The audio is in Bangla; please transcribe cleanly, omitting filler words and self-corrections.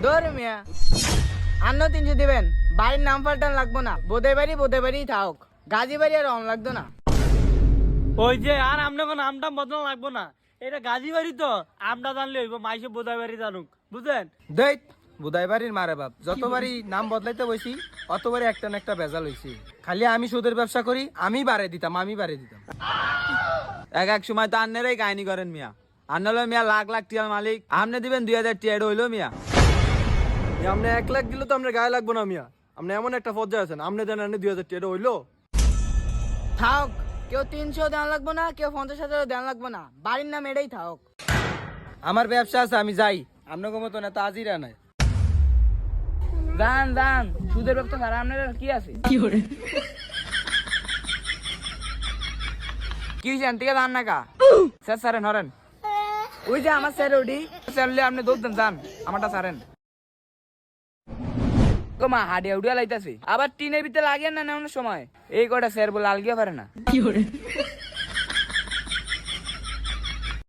ধরে মিয়া আন্ন 300 দিবেন, বাড়ির নাম পাল্টান লাগবো না, বোধে বাড়ি থাক, গাজী বাড়ি আর অন লাগতো না। ওই যে আর আপনাকে নামটা বদলানো লাগবো না, এটা গাজী বাড়ি তো, আমরা জানলে হইব, মাইসে বোধাই বাড়ি জানুক, বুঝলেন? দেখ বুধাই বাড়ির মারে বাপ, যতবারই নাম বদলাইতে বসি অতবারই একটা না একটা ভেজাল হইছি। খালি আমি সুদের ব্যবসা করি, আমি বাড়ে দিতাম। এক সময় তো আন্নেরাই কাহিনী করেন মিয়া। আন্নালো মিয়া লাখ লাখ টিয়ার মালিক, আপনি দিবেন 2000 টিয়া, এটা হইলো মিয়া? আপনি 1 লাখ দিলে তো আমরা গায়ে লাগবো না মিয়া। আপনি এমন একটা পর্যায়ে আছেন, আপনি দেন 2000 টাকা হইলো। থাক, কেউ 300 দেন লাগবো না, কেউ 50,000 দেন লাগবো না, বাড়ির নাম এটাই থাক। আমার ব্যবসা আছে, আমি যাই। আপনাকে মতো না, তাজিরা নাই। দান সুদের ব্যবসা ছাড়া আপনার আর কি আছে? কি হয়েছে থেকে দান না কা স্যার সারেন হরেন, ওই যে আমার স্যার ওডি স্যারলে আপনি দৌড় দেন, যান আমারটা সারেন। মা হাডিয়া উডিয়া লাইতাছে, আবার টিনের ভিতরে লাগিয়ে না নেওয়ার সময় এই কটা স্যার বলে আলগিয়া পারে না।